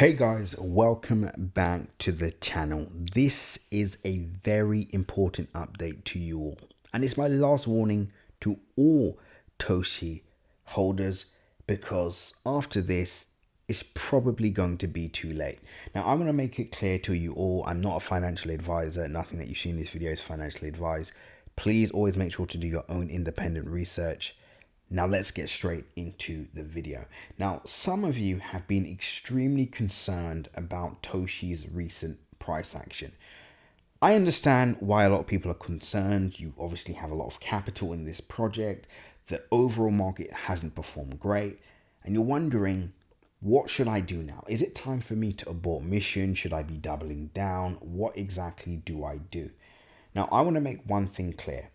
Hey guys, welcome back to the channel. This is a very important update to you all, and it's my last warning to all Toshi holders, because after this it's probably going to be too late. Now I'm going to make it clear to you all, I'm not a financial advisor. Nothing that you see in this video is financially advised. Please always make sure to do your own independent research. Now let's get straight into the video. Now, some of you have been extremely concerned about Toshi's recent price action. I understand why a lot of people are concerned. You obviously have a lot of capital in this project. The overall market hasn't performed great. And you're wondering, what should I do now? Is it time for me to abort mission? Should I be doubling down? What exactly do I do? Now, I want to make one thing clear.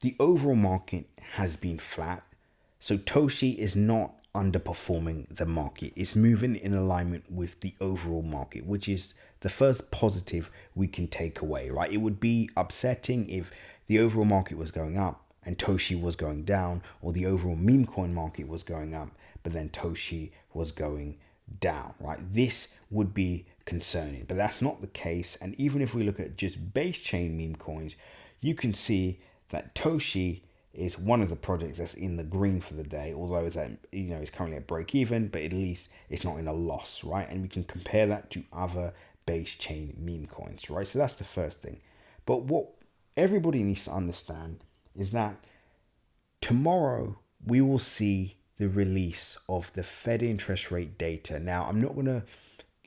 The overall market has been flat. So Toshi is not underperforming the market. It's moving in alignment with the overall market, which is the first positive we can take away, right? It would be upsetting if the overall market was going up and Toshi was going down, or the overall meme coin market was going up, but then Toshi was going down, right? This would be concerning, but that's not the case. And even if we look at just base chain meme coins, you can see that Toshi is one of the projects that's in the green for the day, although it's it's currently at break even, but at least it's not in a loss, right? And we can compare that to other base chain meme coins, right? So that's the first thing. But what everybody needs to understand is that tomorrow we will see the release of the Fed interest rate data. Now, I'm not gonna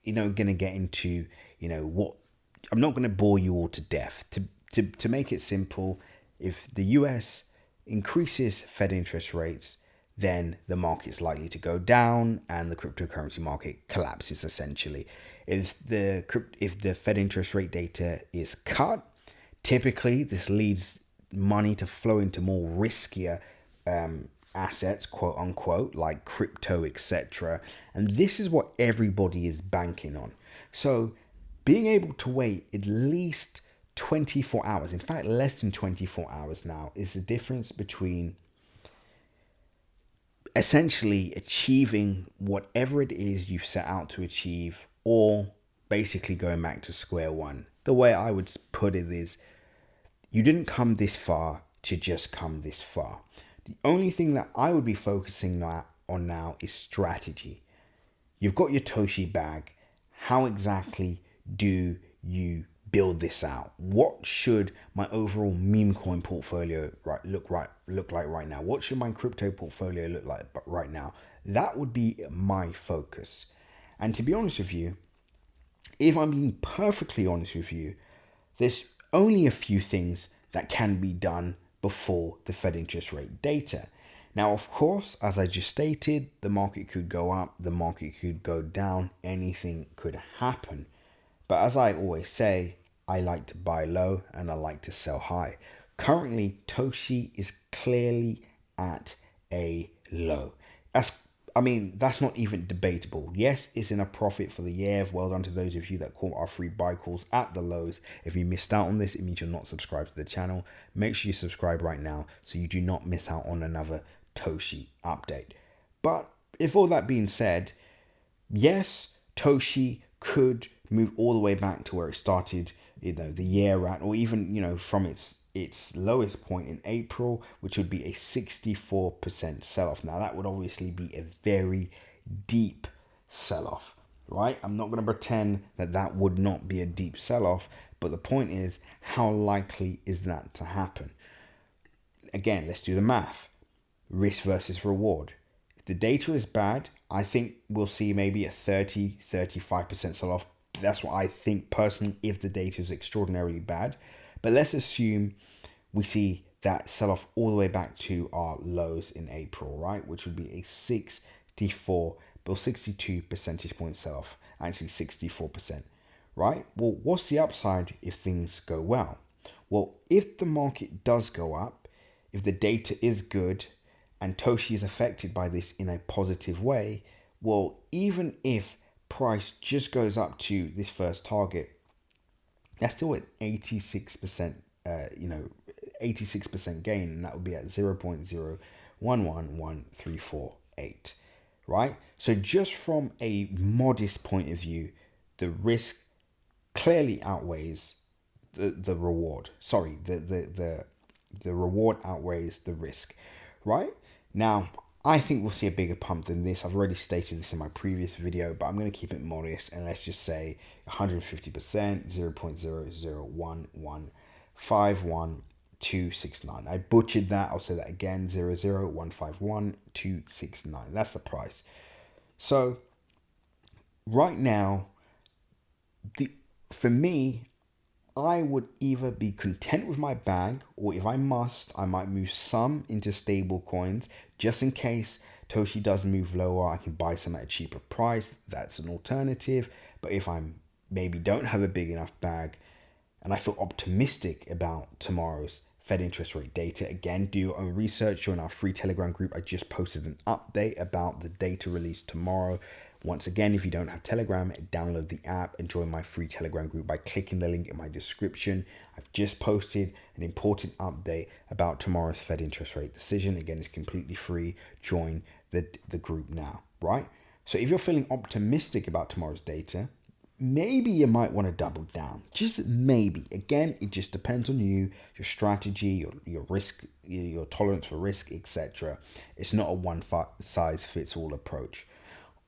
get into I'm not gonna bore you all to death. To make it simple, if the US increases Fed interest rates, then the market's likely to go down and the cryptocurrency market collapses essentially. If the Fed interest rate data is cut, typically this leads money to flow into more riskier assets, quote unquote, like crypto, etc. And this is what everybody is banking on. So being able to wait at least 24 hours, in fact less than 24 hours now, is the difference between essentially achieving whatever it is you've set out to achieve, or basically going back to square one. The way I would put it is, you didn't come this far to just come this far. The only thing that I would be focusing on now is strategy. You've got your Toshi bag. How exactly do you build this out? What should my overall meme coin portfolio look like right now? What should my crypto portfolio look like right now? That would be my focus. And to be honest with you, if I'm being perfectly honest with you, there's only a few things that can be done before the Fed interest rate data. Now, of course, as I just stated, the market could go up, the market could go down, anything could happen. But as I always say, I like to buy low and I like to sell high. Currently, Toshi is clearly at a low. That's not even debatable. Yes, it's in a profit for the year. Well done to those of you that caught our free buy calls at the lows. If you missed out on this, it means you're not subscribed to the channel. Make sure you subscribe right now so you do not miss out on another Toshi update. But if all that being said, yes, Toshi could move all the way back to where it started, the year at, or even, from its lowest point in April, which would be a 64% sell-off. Now, that would obviously be a very deep sell-off, right? I'm not going to pretend that would not be a deep sell-off, but the point is, how likely is that to happen? Again, let's do the math. Risk versus reward. If the data is bad, I think we'll see maybe a 35% sell-off. That's what I think personally, if the data is extraordinarily bad. But let's assume we see that sell off all the way back to our lows in April, right? Which would be a 62 percentage point sell off, actually 64%, right? Well, what's the upside if things go well? Well, if the market does go up, if the data is good and Toshi is affected by this in a positive way, well, even if price just goes up to this first target, that's still at 86%, 86% gain, and that would be at 0.011138, right? So just from a modest point of view, the risk clearly outweighs the reward. Sorry, the reward outweighs the risk, right? Now, I think we'll see a bigger pump than this. I've already stated this in my previous video, but I'm going to keep it modest and let's just say 150%, 0.001151269. I butchered that. I'll say that again, 0.001511269. That's the price. So right now, for me, I would either be content with my bag, or if I must, I might move some into stable coins just in case Toshi does move lower. I can buy some at a cheaper price. That's an alternative. But if I'm maybe don't have a big enough bag and I feel optimistic about tomorrow's Fed interest rate data, again, do your own research. Join our free Telegram group. I just posted an update about the data release tomorrow. Once again, if you don't have Telegram, download the app and join my free Telegram group by clicking the link in my description. I've just posted an important update about tomorrow's Fed interest rate decision. Again, it's completely free. Join the group now, right? So if you're feeling optimistic about tomorrow's data, maybe you might want to double down. Just maybe. Again, it just depends on you, your strategy, your risk, your tolerance for risk, etc. It's not a one size fits all approach.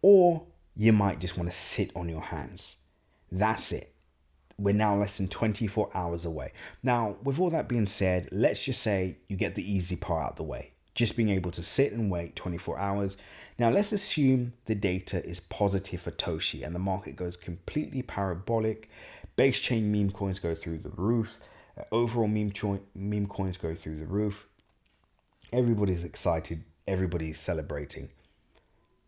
Or you might just want to sit on your hands. That's it. We're now less than 24 hours away. Now, with all that being said, let's just say you get the easy part out of the way. Just being able to sit and wait 24 hours. Now, let's assume the data is positive for Toshi and the market goes completely parabolic. Base chain meme coins go through the roof. Overall meme coins go through the roof. Everybody's excited. Everybody's celebrating.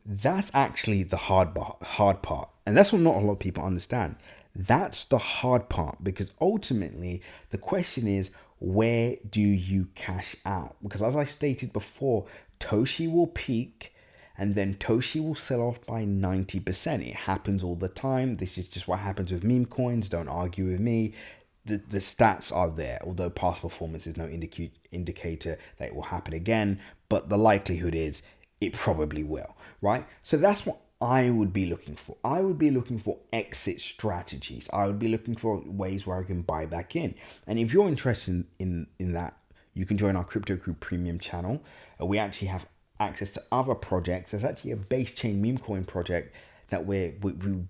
That's actually the hard part. And that's what not a lot of people understand. That's the hard part, because ultimately the question is, where do you cash out? Because as I stated before, Toshi will peak and then Toshi will sell off by 90%. It happens all the time. This is just what happens with meme coins. Don't argue with me. The stats are there, although past performance is no indicator that it will happen again, but the likelihood is it probably will, right? So that's what I would be looking for. I would be looking for exit strategies. I would be looking for ways where I can buy back in. And if you're interested in that, you can join our Crypto Crew Premium channel. We actually have access to other projects. There's actually a base chain meme coin project that we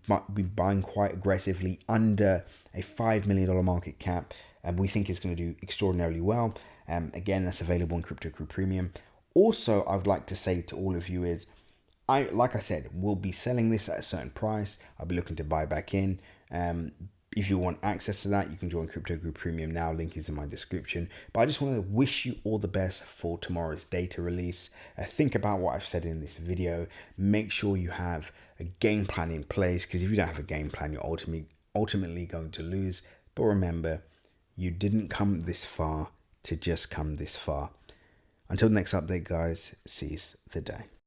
might be buying quite aggressively under a $5 million market cap. And we think it's going to do extraordinarily well. Again, that's available in Crypto Crew Premium. Also, I would like to say to all of you is, like I said, we'll be selling this at a certain price. I'll be looking to buy back in. If you want access to that, you can join Crypto Group Premium now. Link is in my description. But I just want to wish you all the best for tomorrow's data release. Think about what I've said in this video. Make sure you have a game plan in place, because if you don't have a game plan, you're ultimately going to lose. But remember, you didn't come this far to just come this far. Until the next update, guys, seize the day.